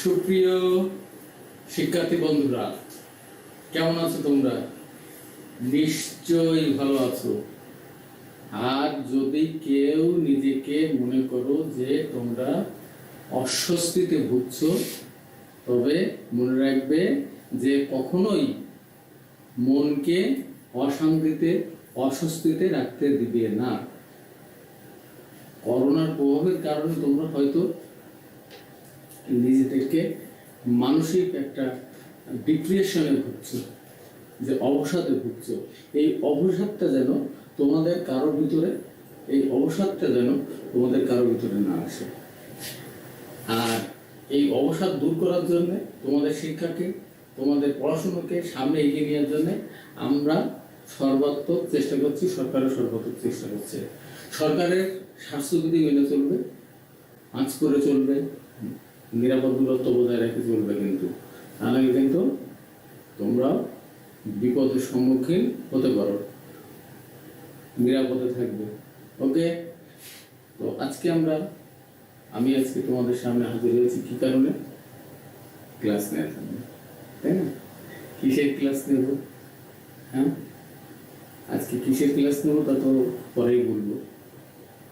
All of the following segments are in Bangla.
সুপ্রিয় শিক্ষার্থী বন্ধুরা, কেমন আছো তোমরা? নিশ্চয়ই ভালো আছো। আর যদি কেউ নিজেকে মনে করো যে তোমরা অস্বস্তিতে ভুগছো, তবে মনে রাখবে যে কখনোই মনকে অশান্তিতে অস্বস্তিতে রাখতে দিবে না। করোনার প্রভাবের কারণে তোমরা হয়তো নিজেদেরকে মানসিক একটা ডিপ্রেশনে ভুগছো, যে অবসাদে ভুগছো। এই অবসাদটা যেন তোমাদের কারোর ভিতরে না আসে। আর এই অবসাদ দূর করার জন্য তোমাদের শিক্ষাকে, তোমাদের পড়াশোনাকে সামনে এগিয়ে নেওয়ার জন্য আমরা সর্বাত্মক চেষ্টা করছি, সরকারের সর্বাত্মক চেষ্টা করছে। সরকারের স্বাস্থ্যবিধি মেনে চলবে, মাস্ক করে চলবে, নিরাপদ দূরত্ব বজায় রেখে চলবে, কিন্তু তাহলে কিন্তু তোমরা বিপদের সম্মুখীন হতে পারো। নিরাপদে থাকবে। ওকে, তো আমি আজকে তোমাদের সামনে হাজির হয়েছি কি কারণে? ক্লাস নেওয়ার জন্য, তাই না? কিসের ক্লাস নেব? হ্যাঁ, আজকে কিসের ক্লাস নেব তা তো পরেই বলবো।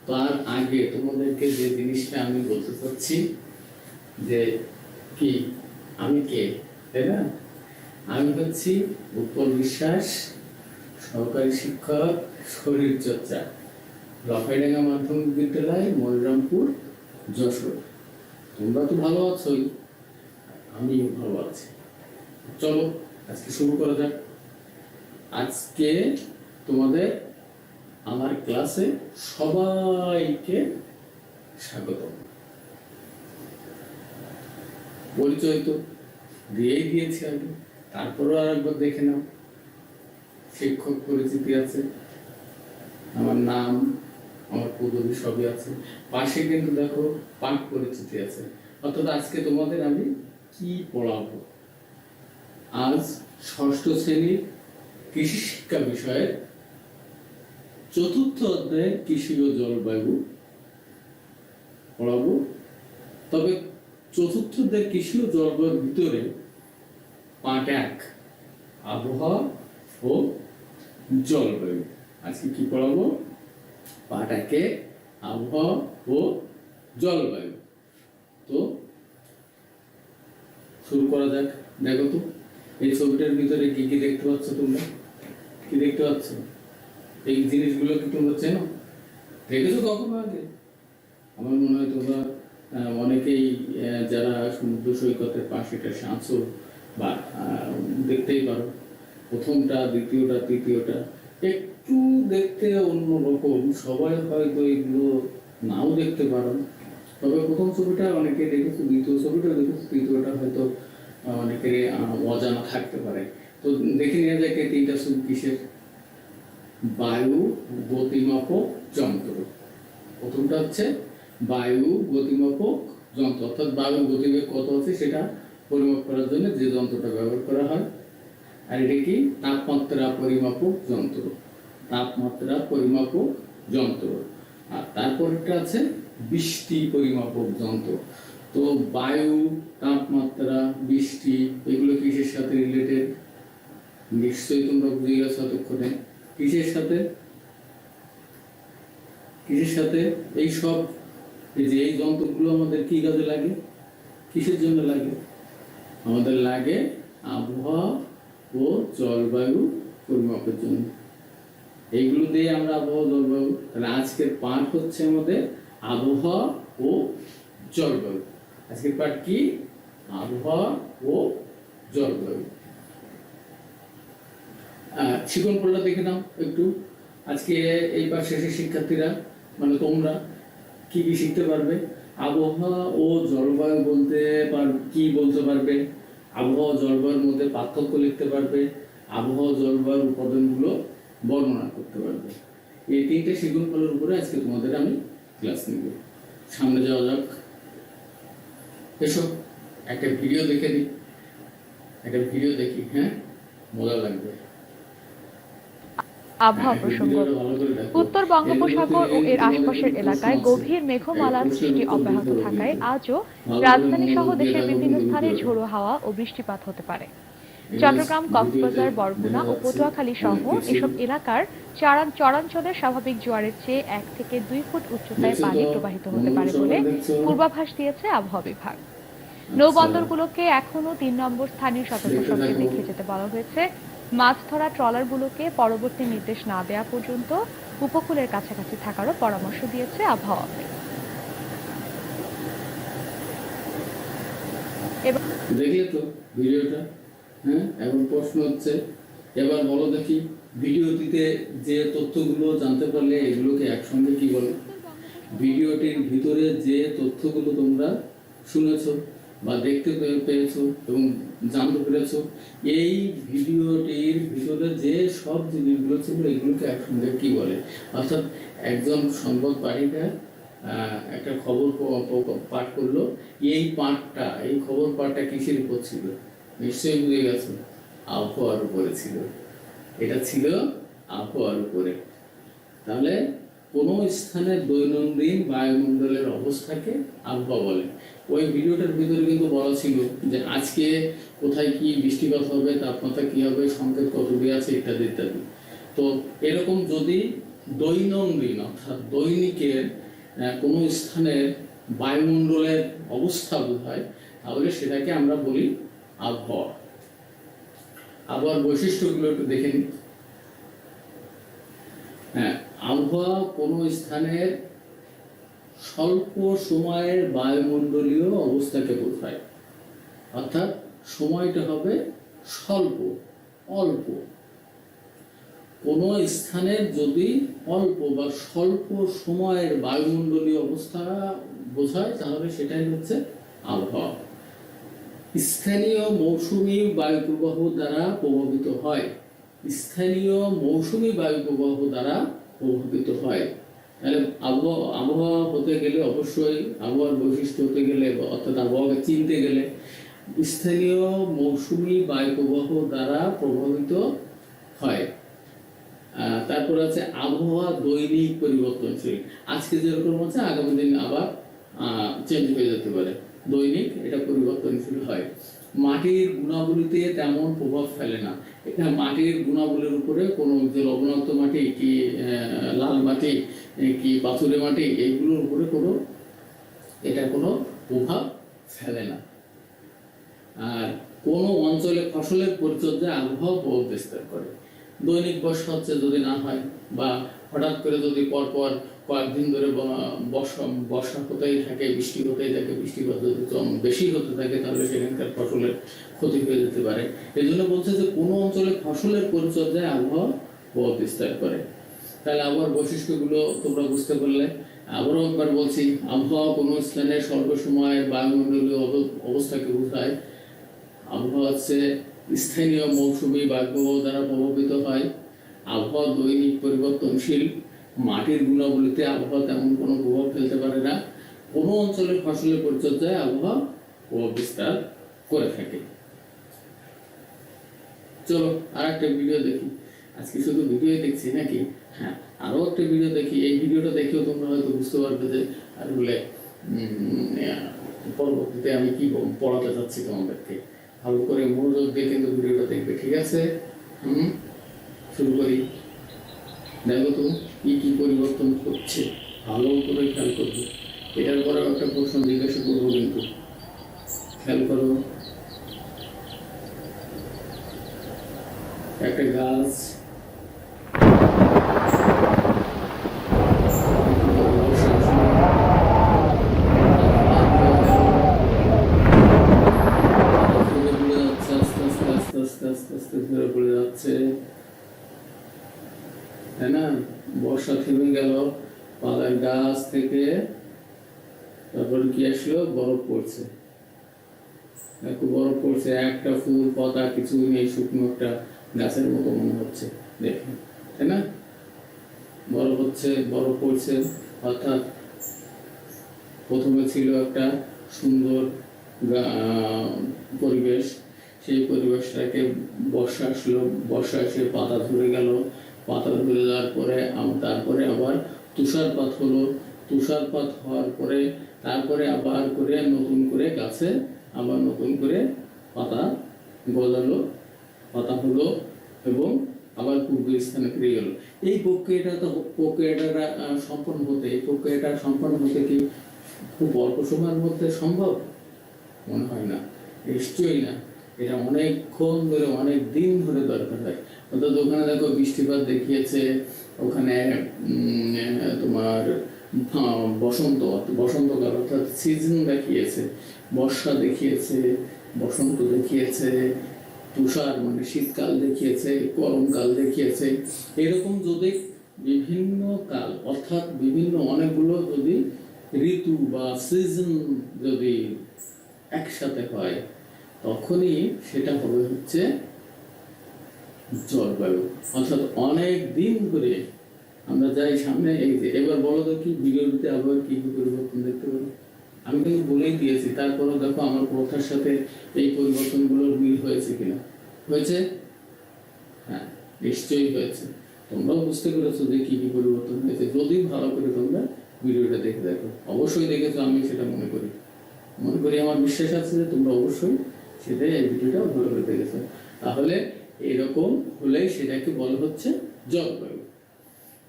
তার আগে তোমাদেরকে যে জিনিসটা আমি বলতে চাচ্ছি যে কি আমি কে, তাই না? আমি হচ্ছি উৎপল বিশ্বাস, সহকারী শিক্ষক শরীরচর্চা, লখাইডাঙ্গা মাধ্যমিক বিদ্যালয়, মনিরামপুর, যশোর। তোমরা তো ভালো আছোই, আমিও ভালো আছি। চলো আজকে শুরু করা যাক। আজকে তোমাদের আমার ক্লাসে সবাইকে স্বাগত। পরিচয় তো দিয়েই দিয়েছি আগে, তারপরেও আরেকবার দেখে নাও। শিক্ষক পরিচিতি আছে, আমার নাম, আমার পদবি সবই আছে। পাশে কিন্তু দেখো পাঠ পরিচিতি আছে। অর্থাৎ আজকে তোমাদের আমি কি পড়াবো? আজ ষষ্ঠ শ্রেণীর কৃষি শিক্ষা বিষয়ের চতুর্থ অধ্যায়ে কৃষি ও জলবায়ু পড়াবো। তবে চতুর্থ অধ্যায়ে কৃষি ও জলবায়ুর ভিতরে পাঠ 1 আবহাওয়া ও জলবায়ু। আজকে কি পড়াবো? পাঠ 1 আবহাওয়া ও জলবায়ু। তো শুরু করা যাক। দেখো তো এই ছবিটার ভিতরে কি কি দেখতে পাচ্ছ তোমরা? কি দেখতে পাচ্ছ? এই জিনিসগুলো কি তোমরা চেনো? দেখেছো কখনো আগে? আমার মনে হয় তোমরা অনেকেই যারা সমুদ্র সৈকতের পাশে আছো বা দেখতেই পারো। প্রথমটা, দ্বিতীয়টা, তৃতীয়টা একটু দেখতে অন্যরকম। সবাই হয়তো এগুলো নাও দেখতে পারো, তবে প্রথম ছবিটা অনেকে দেখেছো, দ্বিতীয় ছবিটা দেখেছো, তৃতীয়টা হয়তো অনেকের অজানা থাকতে পারে। তো দেখে নেওয়া যায় তিনটা ছবি কিসের? বায়ু গতিমাপক যন্ত্র। প্রথমটা হচ্ছে বায়ু গতিমাপক যন্ত্র, অর্থাৎ বায়ুর গতিবেগ কত আছে সেটা পরিমাপ করার জন্য যে যন্ত্রটা ব্যবহার করা হয়। আর এটা কি? তাপমাত্রা পরিমাপক যন্ত্র। তাপমাত্রা পরিমাপক যন্ত্র। আর তারপরটা আছে বৃষ্টি পরিমাপক যন্ত্র। তো বায়ু, তাপমাত্রা, বৃষ্টি এগুলো কিসের সাথে রিলেটেড? নিশ্চয়ই তোমরা বুঝে গেছো এতক্ষণে। কিসের সাথে? এই সব এই যন্ত্রগুলো আমাদের কি কাজে লাগে? কিসের জন্য লাগে? আমাদের লাগে আবহাওয়া ও জলবায়ু পরিমাপের জন্য। এইগুলো দিয়ে আমরা আবহাওয়া জলবায়ু। তাহলে আজকের পাঠ হচ্ছে আমাদের আবহাওয়া ও জলবায়ু। আজকের পাঠ কি? আবহাওয়া ও জলবায়ু। শিখন পড়লা দেখে নাও একটু। আজকে এই পাঠ শেষের শিক্ষার্থীরা মানে তোমরা কি কি শিখতে পারবে? আবহাওয়া ও জলবায়ু কি বলতে পারবে? আবহাওয়া জলবায়ুর মধ্যে পার্থক্য লিখতে পারবে, আবহাওয়া জলবায়ুর উপাদানগুলো বর্ণনা করতে পারবে। এই তিনটে শিখন ফলের উপরে আজকে তোমাদের আমি ক্লাস নিব। সামনে যাওয়া যাক। এসব একটা ভিডিও দেখে দিই, একটা ভিডিও দেখি, হ্যাঁ, মজা লাগবে। আবহাওয়া প্রসঙ্গ। উত্তর বঙ্গোপসাগর ও এর আশপাশের এলাকায় গভীর মেঘমালার সৃষ্টি অব্যাহত থাকায় আজও রাজধানী সহ দেশের বিভিন্ন স্থানে ঝোড়ো হাওয়া ও বৃষ্টিপাত হতে পারে। চট্টগ্রাম, কক্সবাজার, বরগুনা ও পটুয়াখালী সহ এসব এলাকার চরাঞ্চলের স্বাভাবিক জোয়ারের চেয়ে 1 থেকে 2 ফুট উচ্চতায় পানি প্রবাহিত হতে পারে বলে পূর্বাভাস দিয়েছে আবহাওয়া বিভাগ। নৌবন্দরগুলোকে এখনো 3 নম্বর স্থানীয় সতর্ক সংকেত দেখিয়ে যেতে বলা হয়েছে। মাছ ধরা ট্রলারগুলোকে পরবর্তী নির্দেশ না দেওয়া পর্যন্ত উপকূলের কাছাকাছি থাকারও পরামর্শ দিয়েছে আবহাওয়া অফিস। দেখলে তো ভিডিওটা, হ্যাঁ? এখন প্রশ্ন হচ্ছে, এবার বলো দেখি ভিডিওটিতে যে তথ্যগুলো জানতে পারলে এগুলোকে একসঙ্গে কি বলে? ভিডিওটির ভিতরে যে তথ্যগুলো তোমরা শুনেছো বা দেখতে পেয়েছো এবং জানতে পেরেছো, এই ভিডিওটির ভিতরে যে সব জিনিসগুলো ছিল এগুলোকে একসঙ্গে কি বলে? অর্থাৎ একজন সংবাদ পাঠিকা একটা খবর পাঠ করলো, এই খবর পাঠটা কিসের উপর ছিল? নিশ্চয়ই বুঝে গেছো, আবহাওয়ার উপরে ছিল। এটা ছিল আবহাওয়ার উপরে। তাহলে কোনো স্থানের দৈনন্দিন বায়ুমণ্ডলের অবস্থাকে আবহাওয়া বলে। ওই ভিডিওটার ভিতরে কিন্তু বলা ছিল যে আজকে কোথায় কি বৃষ্টিপাত হবে, তাপমাত্রা কি হবে, সংকেত কত দিয়ে আছে, ইত্যাদি ইত্যাদি। তো এরকম যদি দৈনন্দিন অর্থাৎ দৈনিকের কোনো স্থানের বায়ুমণ্ডলের অবস্থা বোঝায়, তাহলে সেটাকে আমরা বলি আবহাওয়া। আবহাওয়ার বৈশিষ্ট্যগুলো একটু দেখে নিই। হ্যাঁ, আবহাওয়া কোনো স্থানের স্বল্প সময়ের বায়ুমণ্ডলীয় অবস্থাকে বোঝায়, অর্থাৎ সময়টা হবে স্বল্প, অল্প। কোনো স্থানের যদি অল্প বা স্বল্প সময়ের বায়ুমণ্ডলীয় অবস্থা বোঝায়, তাহলে সেটাই হচ্ছে আবহাওয়া। স্থানীয় মৌসুমী বায়ুপ্রবাহ দ্বারা প্রভাবিত হয়। স্থানীয় মৌসুমী বায়ুপ্রবাহ দ্বারা প্রভাবিত হয়। তাহলে আবহাওয়া হতে গেলে অবশ্যই আবহাওয়ার বৈশিষ্ট্য হতে গেলে, অর্থাৎ আবহাওয়াকে চিনতে গেলে স্থানীয় মৌসুমী বায়ুপ্রবাহ দ্বারা প্রভাবিত হয়। তারপর আছে আবহাওয়া দৈনিক পরিবর্তনশীল। আজকে যেরকম আছে আগামী দিন আবার চেঞ্জ হয়ে যেতে পারে, দৈনিক এটা পরিবর্তনশীল হয়। মাটির গুণাবলীতে তেমন প্রভাব ফেলে না। এটা মাটির গুণাবলীর উপরে কোনো যে লবণাক্ত মাটি কি লাল মাটি কি পাথুরে মাটি, এইগুলোর উপরে এটা কোনো প্রভাব ফেলে না। আর কোনো অঞ্চলে ফসলের পরিচর্যায় আবহাওয়া প্রভাব বিস্তার করে। দৈনিক বর্ষা হচ্ছে যদি না হয়, বা হঠাৎ করে যদি পরপর কয়েকদিন ধরে বর্ষা হতেই থাকে, বৃষ্টি হতেই থাকে, বৃষ্টিপাত যদি বেশি হতে থাকে, তাহলে সেখানকার ফসলের ক্ষতি হয়ে যেতে পারে। এই জন্য বলছে যে কোনো অঞ্চলে ফসলের পরিচর্যায় আবহাওয়া প্রভাব বিস্তার করে। তাহলে আবহাওয়ার বৈশিষ্ট্যগুলো তোমরা বুঝতে পারলে। আবারও একবার বলছি, আবহাওয়া কোনো স্থানের স্বল্প সময়ের বায়ুমণ্ডলীয় অবস্থাকে বোঝায়। আবহাওয়া হচ্ছে স্থানীয় মৌসুমী বায়ুপ্রবাহ দ্বারা প্রভাবিত হয়। আবহাওয়া দৈনিক পরিবর্তনশীল। মাটির গুণাবলীতে আবহাওয়া তেমন কোনো প্রভাব ফেলতে পারে না। কোনো অঞ্চলের ফসলের পরিচর্যায় আবহাওয়া প্রভাব বিস্তার করে থাকে। চলো আর একটা ভিডিও দেখি। আজকে শুধু ভিডিও দেখছি নাকি? হ্যাঁ, আরো একটা ভিডিও দেখি। এই ভিডিওটা দেখেও তোমরা হয়তো বুঝতে পারবে যে আসলে পরবর্তীতে আমি কি পড়াতে চাচ্ছি তোমাদেরকে। ভালো করে মনোযোগ দিয়ে কিন্তু ভিডিওটা দেখবে, ঠিক আছে? শুরু করি। দেখো তো কি কি পরিবর্তন করছে, ভালো করে খেয়াল করবে। এটার পরে একটা প্রশ্ন জিজ্ঞাসা করবো, কিন্তু খেয়াল করো। একটা গাছ তাই না? বর্ষা থেমে গেল, পাতার গাছ থেকে তারপর কি আসলো? বরফ পড়ছে। একটু বরফ পড়ছে, একটা ফুল পাতা কিছুই নেই, শুকনো একটা গাছের মতো মনে হচ্ছে দেখে, তাই না? বরফ হচ্ছে, বরফ পড়ছে। অর্থাৎ প্রথমে ছিল একটা সুন্দর পরিবেশ, সেই পরিবেশটাকে বর্ষা আসলো, বর্ষা এসে পাতা ধরে গেল, পাতা ধরে যাওয়ার পরে তারপরে আবার তুষারপাত হলো, তুষারপাত হওয়ার পরে তারপরে আবার করে নতুন করে গাছে আবার নতুন করে পাতা গজালো, পাতা হলো এবং আবার পূর্ব স্থানে ফিরে গেল। এই প্রক্রিয়াটা সম্পন্ন হতে কি খুব অল্প সময়ের মধ্যে সম্ভব? মনে হয় না, নিশ্চয়ই না। এটা অনেকক্ষণ ধরে, অনেক দিন ধরে দরকার হয়। অর্থাৎ ওখানে দেখো বৃষ্টিপাত দেখিয়েছে, ওখানে তোমার বসন্তকাল অর্থাৎ সিজন দেখিয়েছে, বর্ষা দেখিয়েছে, বসন্ত দেখিয়েছে, তুষার মানে শীতকাল দেখিয়েছে, গরমকাল দেখিয়েছে। এরকম যদি বিভিন্ন কাল অর্থাৎ বিভিন্ন অনেকগুলো যদি ঋতু বা সিজন যদি একসাথে হয়, তখনই সেটা হবে হচ্ছে জলবায়ু। অর্থাৎ অনেক দিন ধরে আমরা যাই সামনে, এই যে এবার বলো তো কি ভিডিওতে আবার কি কি পরিবর্তন দেখতে পাবো? আমি কিন্তু বলেই দিয়েছি, তারপরে দেখো আমার কথার সাথে এই পরিবর্তনগুলোর মিল হয়েছে কিনা। হয়েছে? হ্যাঁ, নিশ্চয়ই হয়েছে। তোমরাও বুঝতে পেরেছো যে কি কি পরিবর্তন হয়েছে, যদি ভালো করে তোমরা ভিডিওটা দেখে দেখো। অবশ্যই দেখেছো, আমি সেটা মনে করি, আমার বিশ্বাস আছে যে তোমরা অবশ্যই সেটাই এই ভিডিওটা ভালো করে দেখেছো। তাহলে এরকম হলে সেটাকে বলা হচ্ছে জলবায়ু।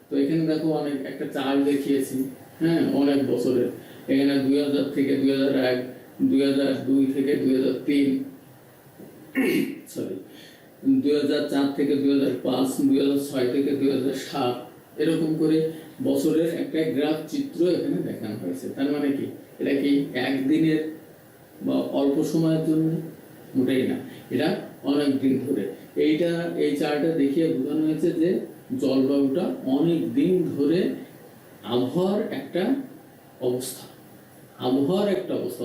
তো এখানে দেখো অনেক একটা চার্ট দেখিয়েছি, হ্যাঁ, অনেক বছরের। এখানে 2000 থেকে 2001, 2002 থেকে 2003, সরি 2004 থেকে 2005, 2006 থেকে 2007, এরকম করে বছরের একটা গ্রাফ চিত্র এখানে দেখানো হয়েছে। তার মানে কি এটা কি একদিনের বা অল্প সময়ের জন্য? মোটেই না, এটা অনেক দিন ধরে। এই চার্টে দেখিয়ে বোঝানো হয়েছে যে জলবায়ুটা অনেক দিন ধরে আবহাওয়ার একটা অবস্থা,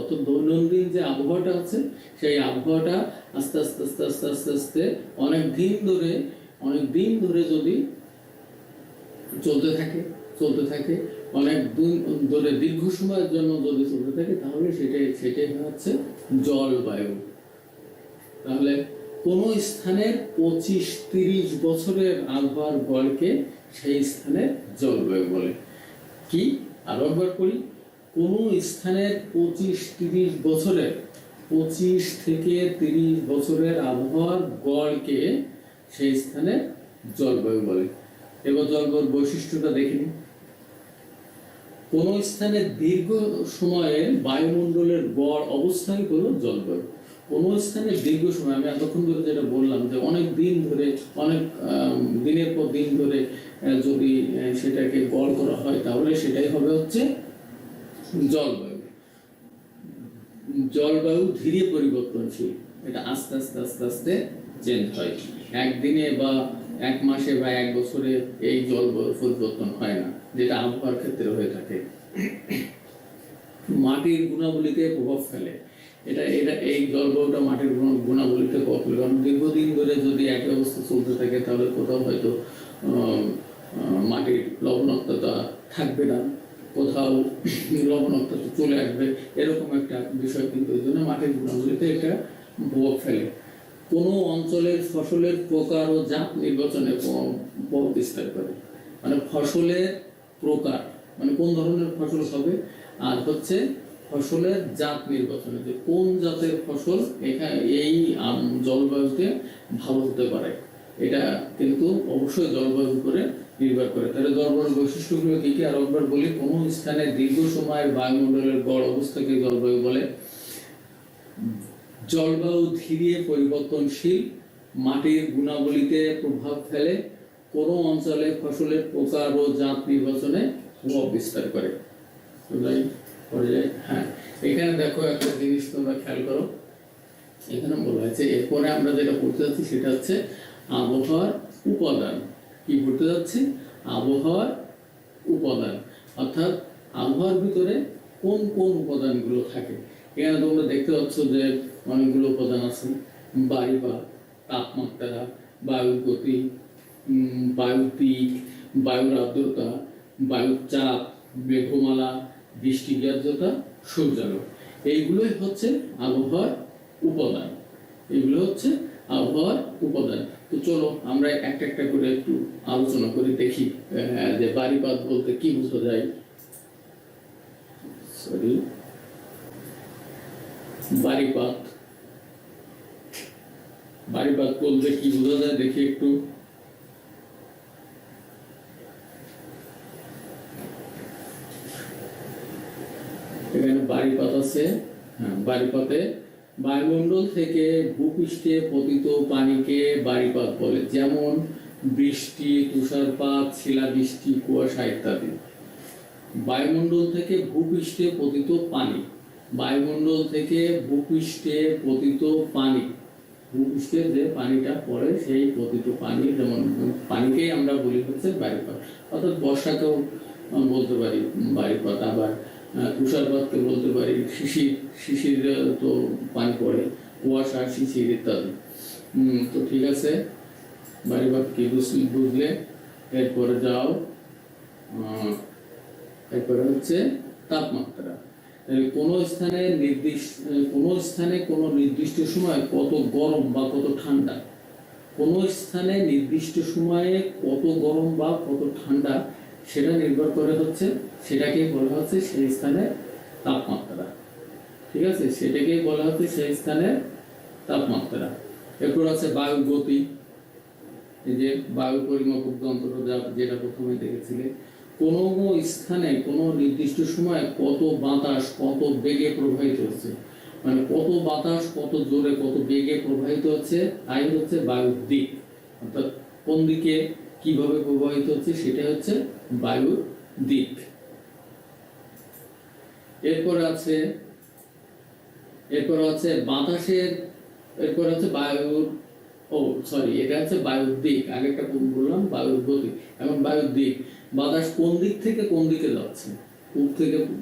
অর্থাৎ দৈনন্দিন যে আবহাওয়াটা আছে সেই আবহাওয়াটা আস্তে আস্তে আস্তে আস্তে আস্তে আস্তে অনেক দিন ধরে যদি চলতে থাকে অনেক দিন ধরে দীর্ঘ সময়ের জন্য যদি চলতে থাকে, তাহলে সেটাই হচ্ছে জলবায়ু। তাহলে কোন স্থানের 25-30 বছরের আবহাওয়ার গড়কে সেই স্থানের জলবায়ু বলে। কি আরো একবার করি, কোন স্থানের 25 থেকে 30 বছরের আবহাওয়ার গড়কে সেই স্থানের জলবায়ু বলে। এবার জলবায়ুর বৈশিষ্ট্যটা দেখিনি। কোন স্থানে দীর্ঘ সময়ের বায়ুমণ্ডলের গড় অবস্থাই হলো জলবায়ু। কোন স্থানে দীর্ঘ সময়, আমি এতক্ষণ ধরে যেটা বললাম যে অনেক দিন ধরে, অনেক দিনের পর দিন ধরে যদি সেটাকে গড় করা হয়, তাহলে সেটাই হবে হচ্ছে জলবায়ু। জলবায়ু ধীরে পরিবর্তনশীল, এটা আস্তে আস্তে আস্তে আস্তে চেঞ্জ হয়। একদিনে বা এক মাসে বা এক বছরে এই জলবায়ু পরিবর্তন হয় না, যেটা আবহাওয়ার ক্ষেত্রে হয়ে থাকে। মাটির গুণাবলীতে প্রভাব ফেলে, এই জলবায়ুটা মাটির গুণাবলীতে প্রভাব ফেলে। কারণ দীর্ঘদিন ধরে যদি একই অবস্থা চলতে থাকে, তাহলে কোথাও হয়তো মাটির লবণাক্ততা থাকবে না, কোথাও লবণাক্ততা চলে আসবে, এরকম একটা বিষয়। কিন্তু এই জন্য মাটির গুণাবলীতে এটা প্রভাব ফেলে। কোনো অঞ্চলের ফসলের প্রকার ও জাত নির্বাচনে প্রভাব বিস্তার করে। মানে ফসলের প্রকার, মানে কোন ধরনের ফসল হবে, আর হচ্ছে ফসলের জাত নির্বাচনে, যে কোন জাতের ফসল এই জলবায়ুতে ভালো হতে পারে, এটা কিন্তু অবশ্যই জলবায়ুর উপরে নির্ভর করে। তাহলে জলবায়ুর বৈশিষ্ট্যগুলো কি কি আর একবার বলি। কোন স্থানে দীর্ঘ সময়ের বায়ুমণ্ডলের গড় অবস্থাকে জলবায়ু বলে। জলবায়ু ধীরে পরিবর্তনশীল, মাটির গুণাবলীতে প্রভাব ফেলে, কোন অঞ্চলে ফসলের প্রকার ও জাত নির্বাচনে প্রভাব বিস্তার করে। হ্যাঁ, এখানে দেখো একটা জিনিস তোমরা খেয়াল করো, এখানে বলা হয়েছে এরপরে আমরা যেটা পড়তে যাচ্ছি সেটা হচ্ছে আবহাওয়ার উপাদান। কি পড়তে যাচ্ছি? আবহাওয়ার উপাদান, অর্থাৎ আবহাওয়ার ভিতরে কোন কোন উপাদানগুলো থাকে। এখানে তোমরা দেখতে পাচ্ছ যে অনেকগুলো উপাদান আছে। বায়ু বা তাপমাত্রা, বায়ুর গতি, বায়ুর দিক, বায়ুর আর্দ্রতা, বায়ুর চাপ, মেঘমালা, বৃষ্টি আর্দ্রতা, সূর্যালোক, এইগুলোই হচ্ছে আবহাওয়ার উপাদান। তো চলো আমরা একটা একটা করে একটু আলোচনা করে দেখি যে বাড়িপাত বলতে কি বোঝা যায়। সরি, বাড়িপাত বাড়িপাত বলতে কি বোঝা যায় দেখি একটু। এখানে বাড়িপাত আছে। হ্যাঁ, বাড়িপাতে বায়ুমণ্ডল থেকে ভূপৃষ্ঠে পতিত পানিকে বাড়িপাত বলে, যেমন বৃষ্টি, তুষারপাত, শিলাবৃষ্টি, কুয়াশা ইত্যাদি। বায়ুমণ্ডল থেকে ভূপৃষ্ঠে পতিত পানি, বায়ুমণ্ডল থেকে ভূপৃষ্ঠে পতিত পানি, ভূপৃষ্ঠে যে পানিটা পড়ে সেই পতিত পানি, যেমন পানিকেই আমরা বলি হচ্ছে বাড়িপাত। অর্থাৎ বর্ষাকেও বলতে পারি বাড়িপাত, আবার তুষারপাতকে বলতে পারি, শিশির তো পানি পড়ে, কুয়াশা, শিশির ইত্যাদি। তো ঠিক আছে, বাড়িপাত কি বুঝলে। এরপরে যাও, এরপরে হচ্ছে তাপমাত্রা। কোনো স্থানে কোনো নির্দিষ্ট সময় কত গরম বা কত ঠান্ডা, কোনো স্থানে নির্দিষ্ট সময়ে কত গরম বা কত ঠান্ডা সেটা নির্ভর করে হচ্ছে, সেটাকেই বলা হচ্ছে সেই স্থানের তাপমাত্রা। ঠিক আছে, সেটাকেই বলা হচ্ছে সেই স্থানের তাপমাত্রা। এরপর আছে বায়ু গতি, এই যে বায়ু পরিমাপক যন্ত্র যেটা প্রথমে দেখেছিলে। কোনো স্থানে কোনো নির্দিষ্ট সময় কত বাতাস কত বেগে প্রবাহিত হচ্ছে, মানে কত বাতাস কত জোরে কত বেগে প্রবাহিত হচ্ছে, তাই হচ্ছে বায়ুর দিক। অর্থাৎ কোন দিকে কিভাবে প্রবাহিত হচ্ছে সেটা হচ্ছে বায়ুর দিক। এরপর আছে বাতাসের, এরপর আছে বায়ুর, এটা হচ্ছে বায়ুর দিক। আগেরটা বললাম বায়ুর গতি, এখন বায়ুর দিক। বাতাস কোন দিক থেকে কোন দিকে যাচ্ছে,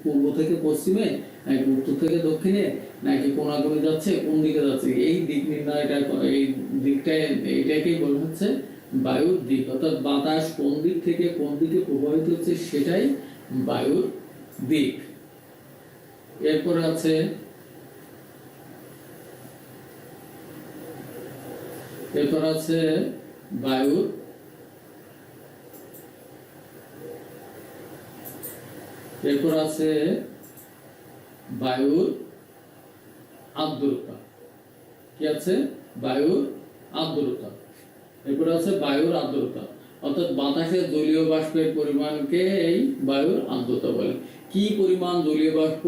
পূর্ব থেকে পশ্চিমে, নাকি উত্তর থেকে দক্ষিণে, নাকি কোণাকুণি যাচ্ছে, কোন দিকে যাচ্ছে, এই দিক নির্ণয়টা, এই এইটাকেই বলা হচ্ছে বায়ুর দিক। অর্থাৎ বাতাস কোন দিক থেকে কোন দিকে প্রবাহিত হচ্ছে সেটাই বায়ুর দিক। এরপর আছে বায়ুর আর্দ্রতা। কি আছে? বায়ুর আর্দ্রতা। এরপর আছে বায়ুর আর্দ্রতা, অর্থাৎ বাতাসের জলীয় বাষ্পের পরিমাণকে এই বায়ুর আর্দ্রতা বলে। কি পরিমাণ জলীয় বাষ্প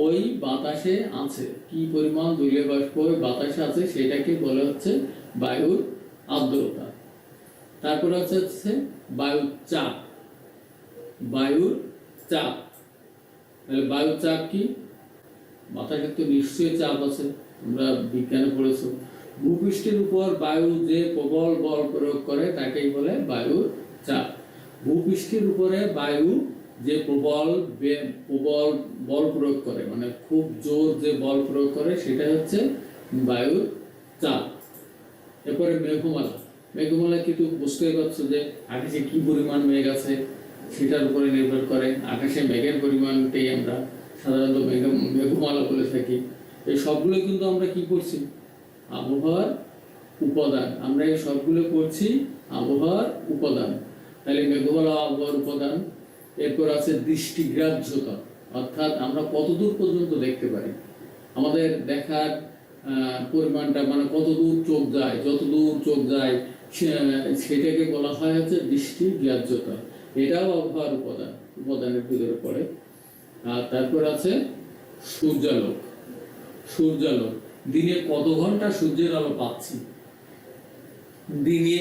ওই বাতাসে আছে, কি পরিমাণ জলীয় বাষ্প ওই বাতাসে আছে সেটাকে বলা হচ্ছে বায়ুর আর্দ্রতা। তারপর হচ্ছে বায়ুর চাপ। বায়ুর চাপ, তাহলে বায়ুর চাপ কি? বাতাসে তো নিশ্চয়ই চাপ আছে, তোমরা বিজ্ঞানে পড়েছো। ভূপৃষ্ঠের উপর বায়ু যে প্রবল বল প্রয়োগ করে তাকেই বলে বায়ুর চাপ। ভূপৃষ্ঠের উপরে বায়ু যে প্রবল বল প্রয়োগ করে, মানে খুব জোর যে বল প্রয়োগ করে, সেটা হচ্ছে বায়ুর চাপ। এরপরে মেঘমালা। মেঘমালা কিন্তু বুঝতেই পারছো যে আকাশে কি পরিমাণ মেঘ আছে সেটার উপরে নির্ভর করে। আকাশে মেঘের পরিমাণটাই আমরা সাধারণত মেঘমালা বলে থাকি। এই সবগুলো কিন্তু আমরা কি করছি? আবহাওয়ার উপাদান। আমরা এই সবগুলো করছি আবহাওয়ার উপাদান। তাহলে মেঘমালা আবহাওয়ার উপাদান। এরপর আছে দৃষ্টিগ্রাহ্যতা, অর্থাৎ আমরা কতদূর পর্যন্ত দেখতে পারি, আমাদের দেখার পরিমাণটা, মানে কতদূর চোখ যায়, যতদূর চোখ যায় সেটাকে বলা হয় হচ্ছে দৃষ্টিগ্রাহ্যতা। এটাও আবহাওয়ার উপাদানের ভিতরে পড়ে। আর তারপর আছে সূর্যালোক। সূর্যালোক, দিনে কত ঘন্টা সূর্যের আলো পাচ্ছি, দিনে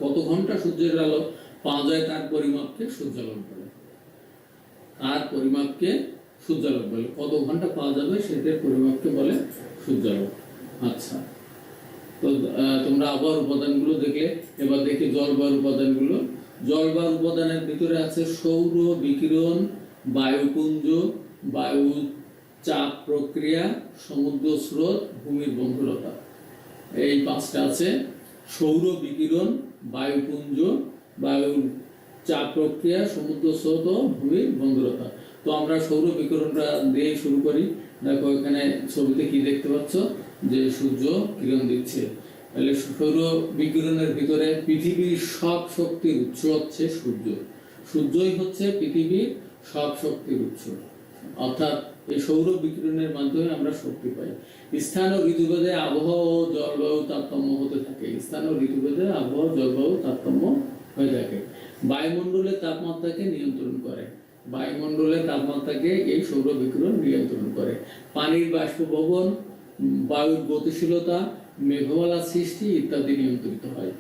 কত ঘন্টা সূর্যের আলো পাওয়া যায় তার পরিমাপকে সূর্যালোক বলে। তার পরিমাপকে সূর্যালোক বলে, কত ঘন্টা পাওয়া যাবে সেটার পরিমাপকে বলে সূর্যালোক। আচ্ছা, তো তোমরা আবহাওয়ার উপাদানগুলো দেখলে, এবার দেখি জলবায়ুর উপাদানগুলো। জলবায়ুর উপাদানের ভিতরে আছে সৌর বিকিরণ, বায়ুপুঞ্জ, বায়ু চাপ প্রক্রিয়া, সমুদ্র স্রোত, ভূমির বন্ধুরতা। এই পাঁচটা আছে: সৌর বিকিরণ, বায়ুপুঞ্জ, বায়ুর চাপ প্রক্রিয়া, সমুদ্র স্রোত ও ভূমির বন্ধুরতা। তো আমরা সৌর বিকিরণটা দিয়ে শুরু করি। দেখো এখানে ছবিতে কি দেখতে পাচ্ছ, যে সূর্য কিরণ দিচ্ছে। তাহলে সৌর বিকিরণের ভিতরে পৃথিবীর সব শক্তির উৎস হচ্ছে সূর্য। সূর্যই হচ্ছে পৃথিবীর সব শক্তির উৎস। অর্থাৎ এই সৌর বিকিরণের মাধ্যমে আমরা শক্তি পাই। স্থান ও ঋতুভেদে আবহাওয়া ও জলবায়ু তারতম্য হতে থাকে। স্থান ও ঋতুভেদে আবহাওয়া জলবায়ু তারতম্য হয়ে থাকে। বায়ুমণ্ডলের তাপমাত্রাকে নিয়ন্ত্রণ করে। বায়ুমণ্ডলের তাপমাত্রাকে এই সৌর বিকিরণ নিয়ন্ত্রণ করে। পানির বাষ্পভবন, বায়ুর গতিশীলতা, মেঘমালা সৃষ্টি ইত্যাদি নিয়ন্ত্রিত হয়।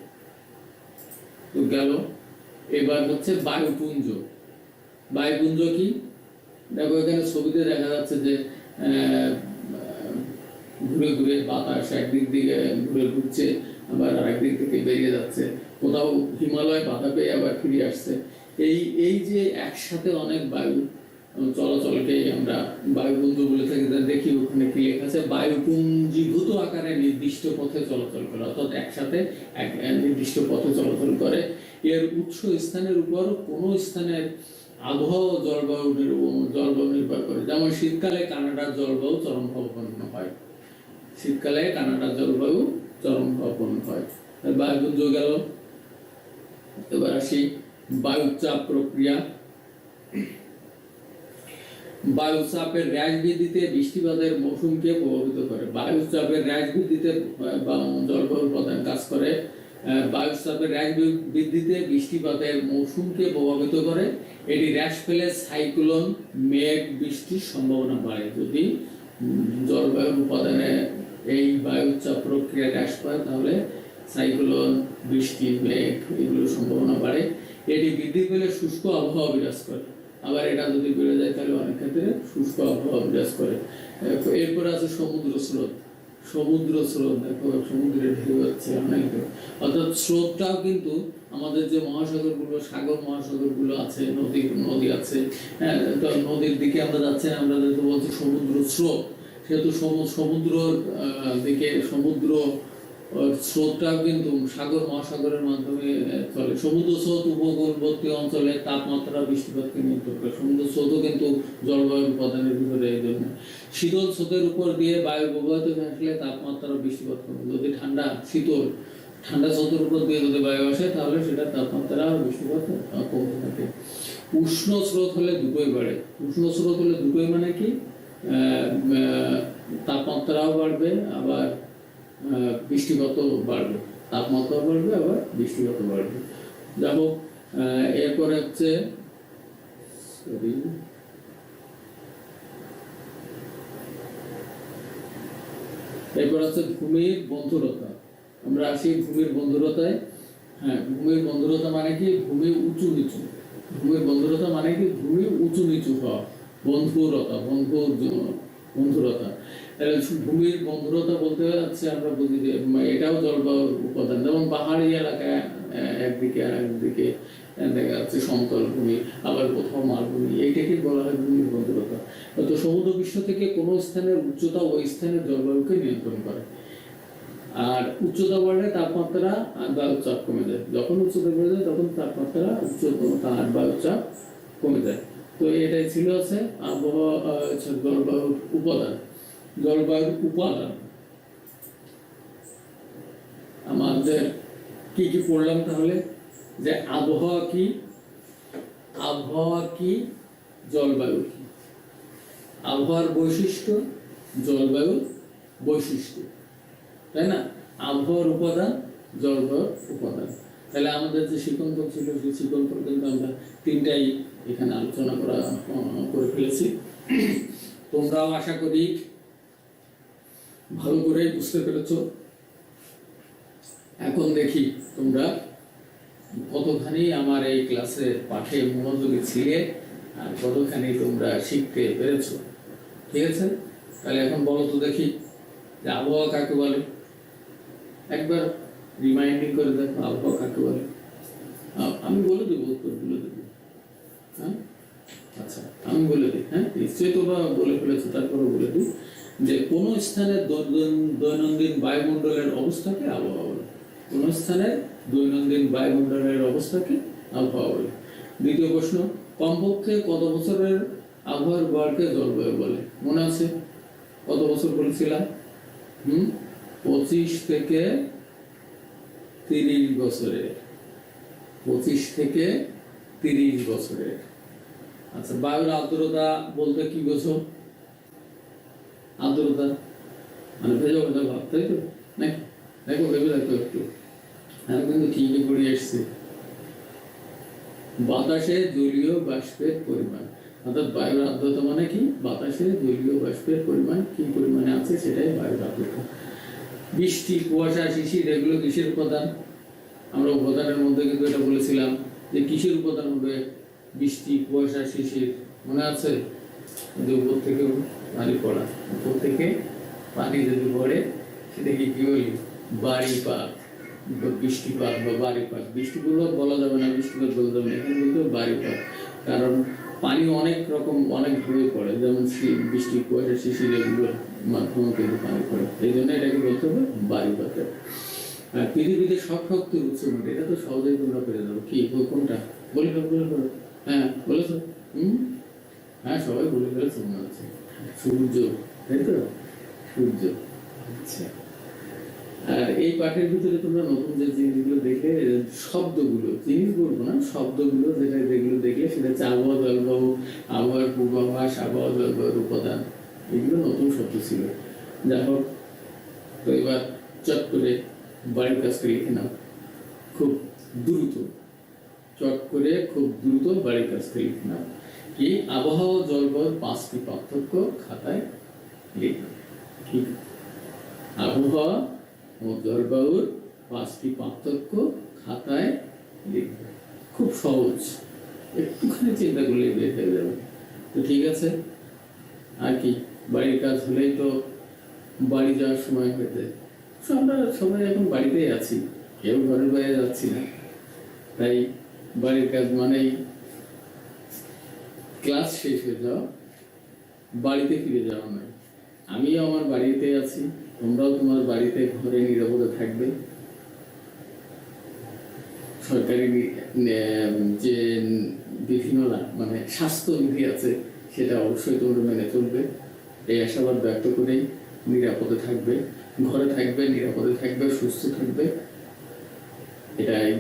তো গেল। এবার হচ্ছে বায়ুপুঞ্জ। বায়ুপুঞ্জ কি? দেখো এখানে ছবিতে দেখা যাচ্ছে যে ঘুরে ঘুরে বাতাস একদিক থেকে ঘুরে ঘুরছে, আবার আরেকদিক থেকে বেরিয়ে যাচ্ছে। কোথাও হিমালয় বাধা পেয়ে আবার ফিরে আসছে। এই যে একসাথে অনেক বায়ু চলাচলকে আমরা বায়ুপুঞ্জ বলে থাকি। দেখি ওখানে কি লেখা আছে, বায়ুপুঞ্জীভূত আকারে নির্দিষ্ট পথে চলাচল করে, অর্থাৎ একসাথে এক নির্দিষ্ট পথে চলাচল করে। এর উৎস স্থানের উপর কোনো স্থানের আবহাওয়া জলবায়ু নির্ভর করে। যেমন শীতকালে কানাডার জলবায়ু চরম ভাবাপন্ন হয়। শীতকালে কানাডার জলবায়ু চরম ভাবাপন্ন হয়। বায়ুপুঞ্জ গেল। এবার আসি বায়ুচাপ প্রক্রিয়া। বায়ুচাপের হ্রাস বৃদ্ধিতে বৃষ্টিপাতের মৌসুমকে প্রভাবিত করে। বায়ুচাপের হ্রাস বৃদ্ধিতে জলবায়ু প্রধান কাজ করে। বায়ুচাপের হ্রাস বৃদ্ধিতে বৃষ্টিপাতের মৌসুমকে প্রভাবিত করে। এটি হ্রাস পেলে সাইক্লোন, মেঘ, বৃষ্টির সম্ভাবনা বাড়ে। যদি জলবায়ুর উপাদানে এই বায়ুচাপ প্রক্রিয়া হ্রাস পায় তাহলে সাইক্লোন, বৃষ্টি, মেঘ এগুলোর সম্ভাবনা বাড়ে। এটি বৃদ্ধি পেলে শুষ্ক আবহাওয়া বিরাজ করে। আবার এটা যদি বেড়ে যায় তাহলে অনেক ক্ষেত্রে শুষ্ক আবহাওয়া বিরাজ করে। এরপর আছে সমুদ্র স্রোত। সমুদ্র স্রোত, দেখো সমুদ্রে ঢেউ হচ্ছে অনেক। অর্থাৎ স্রোতটাও কিন্তু আমাদের যে মহাসাগরগুলো, সাগর মহাসাগরগুলো আছে, নদী আছে, হ্যাঁ, তো নদীর দিকে আমরা যাচ্ছি, আমরা যেহেতু বলছি সমুদ্র স্রোত, সেহেতু সমুদ্র দিকে সমুদ্র স্রোতটাও কিন্তু সাগর মহাসাগরের মাধ্যমে চলে। সমুদ্র স্রোত উপকূলবর্তী অঞ্চলে তাপমাত্রা বৃষ্টিপাতকে নিয়ন্ত্রণ করে। সমুদ্র স্রোতও কিন্তু জলবায়ুর উপাদানের ভিতরে। এই জন্য শীতল স্রোতের উপর দিয়ে বায়ু প্রবাহিত আসলে তাপমাত্রা বৃষ্টিপাত কমে। যদি ঠান্ডা স্রোতের উপর দিয়ে যদি বায়ু আসে তাহলে সেটা তাপমাত্রা বৃষ্টিপাত কমতে থাকে। উষ্ণ স্রোত হলে দুটোই বাড়ে। উষ্ণ স্রোত হলে দুটোই মানে কি, তাপমাত্রাও বাড়বে, আবার বৃষ্টিপাতও বাড়বে। তাপমাত্রাও বাড়বে, আবার বৃষ্টিপাতও বাড়বে। যাবো এরপরে হচ্ছে ভূমির বন্ধুরতা। আমরা আসি ভূমির বন্ধুরতায়। হ্যাঁ, ভূমির বন্ধুরতা মানে কি, ভূমি উঁচু নিচু। ভূমির বন্ধুরতা মানে কি, ভূমি উঁচু নিচু হওয়া। বন্ধুরতা। ভূমির বন্ধুরতা বলতে যাচ্ছে আমরা বুঝি যে এটাও জলবায়ুর উপাদান। যেমন পাহাড়ি এলাকায় একদিকে আরেকদিকে দেখা যাচ্ছে সমতল ভূমি, আবার কোথাও মালভূমি, এইটাকে বলা হয় ভূমির বন্ধুরতা। তো সমুদ্র পৃষ্ঠ থেকে কোনো স্থানের উচ্চতা ওই স্থানের জলবায়ুকে নিয়ন্ত্রণ করে। আর উচ্চতা বাড়লে তাপমাত্রা আর বায়ুচাপ কমে যায়। যখন উচ্চতা বেড়ে যায় তখন তাপমাত্রা, উচ্চতা আর বায়ুচাপ কমে যায়। তো এটাই ছিল আছে আবহাওয়া, জলবায়ুর উপাদান। জলবায়ুর উপাদান আমাদের কি কি পড়লাম তাহলে? যে আবহাওয়া কি, জলবায়ু কি। আবহাওয়ার বৈশিষ্ট্য, জলবায়ুর বৈশিষ্ট্য, তাই না? আবহাওয়ার উপাদান, জলবায়ুর উপাদান। তাহলে আমাদের যে শিকনপর ছিল সেই শিকনপর কিন্তু আমরা তিনটাই এখানে আলোচনা করে ফেলেছি। তোমরাও আশা করি ভালো করে বুঝতে পেরেছ। এখন দেখি তোমরা কতখানি আমার এই ক্লাসে পাঠে মনোযোগী ছিলে আর কতখানি তোমরা শিখতে পেরেছ। ঠিক আছে? তাহলে এখন বলো তো দেখি যে আবহাওয়া কাকে বলে। একবার রিমাইন্ডিং করে দেখো আবহাওয়া কাকে বলে। আমি বলে দেবো, উত্তরগুলো দেবো। হ্যাঁ, আচ্ছা আমি বলে দিই। হ্যাঁ, নিশ্চয়ই তোমরা বলে ফেলেছো, তারপরে বলে দিই যে কোন স্থানের দৈনন্দিন বায়ুমণ্ডলের অবস্থাকে আবহাওয়া বলে। কোন স্থানের দৈনন্দিন বায়ুমণ্ডলের অবস্থাকে আবহাওয়া বলে। দ্বিতীয় প্রশ্ন, কমপক্ষে কত বছরের আবহাওয়ার গড়কে জলবায়ু বলে? মনে আছে কত বছর বলেছিলাম? 25 থেকে 30 বছরের, 25 থেকে 30 বছরের। আচ্ছা, বায়ুর আর্দ্রতা বলতে কি বোঝো? আর্দ্রতা মানে ভেজা ভেজা ভাব, তাই তো নাকি? দেখো ভেবে দেখো একটু, আমি কিন্তু ঠিকই করে এসছি। বাতাসে জলীয় বাষ্পের পরিমাণ, অর্থাৎ বায়ুর আর্দ্রতা মানে কি? বাতাসে জলীয় বাষ্পের পরিমাণ কি পরিমাণে আছে সেটাই বায়ুর আর্দ্রতা। বৃষ্টি, কুয়াশা, শিশির এগুলো কিসের উপাদান? আমরা উপাদানের মধ্যে কিন্তু এটা বলেছিলাম যে কিসের উপাদান হবে বৃষ্টি, কুয়াশা, শিশির, মনে আছে? যে উপর থেকে পানি পড়া, উপর থেকে পানি যদি পড়ে সেটাকে কি বলি? বাড়িপাত, বৃষ্টিপাত বা বাড়িপাত। বৃষ্টিগুলো বলা যাবে না, বৃষ্টিপাত বলা যাবে না, এখানে বলতে বাড়িপাত। কারণ পানি অনেক রকম, অনেক দূরে পড়ে, যেমন বৃষ্টি, কুয়াশা, শিশির এগুলোর মাধ্যমে কিন্তু পানি পড়ে, এই জন্য এটাকে বলতে হবে বাড়িপাতে। আর পৃথিবীতে সব শক্তির উৎস কোনটা? এটা তো সহজেই তোমরা পেরে যাবো। কি কোনটা? বলে ফেলো। হ্যাঁ বলেছো? হ্যাঁ সবাই বলে ফেলেছো মনে হচ্ছে। সূর্য, তাই তো? সূর্য। আচ্ছা, আর এই পাঠের ভিতরে তোমরা নতুন যে জিনিসগুলো দেখলে, শব্দগুলো, জিনিস বলবো না, শব্দগুলো যেগুলো দেখলে সেটা হচ্ছে আবহাওয়া, জলবায়ু, আবহাওয়ার পূর্বাভাস, আবহাওয়া, জলবায়ুর উপাদান, এগুলো নতুন শব্দ ছিল। যাই হোক, তো এবার চট করে বাড়ির কাজটা লিখে নাও, খুব দ্রুত, চট করে খুব দ্রুত বাড়ির কাজটা লিখে নাও। কি? আবহাওয়া, জলবায়ুর 5টি পার্থক্য খাতায় লিখবে। ঠিক, আবহাওয়া ও জলবায়ুর 5টি পার্থক্য খাতায় লিখবে। খুব সহজ, একটুখানি চিন্তা করলে বের হয়ে যাবে। তো ঠিক আছে, আর কি, বাড়ির কাজ হলেই তো বাড়ি যাওয়ার সময় হয়েছে। আমরা সবাই এখন বাড়িতেই আছি, কেউ ঘরের বাইরে যাচ্ছি না, তাই বাড়ির কাজ মানেই ক্লাস শেষ হয়ে যাওয়া, বাড়িতে ফিরে যাওয়া নয়। আমিও আমার বাড়িতে আছি, তোমরাও তোমার বাড়িতে ঘরে নিরাপদে থাকবে। সরকারি যে বিভিন্ন মানে স্বাস্থ্যবিধি আছে সেটা অবশ্যই তোমরা মেনে চলবে, এই আশাবাদ ব্যক্ত করেই নিরাপদে থাকবে, ঘরে থাকবে, নিরাপদে থাকবে, সুস্থ থাকবে, এটাই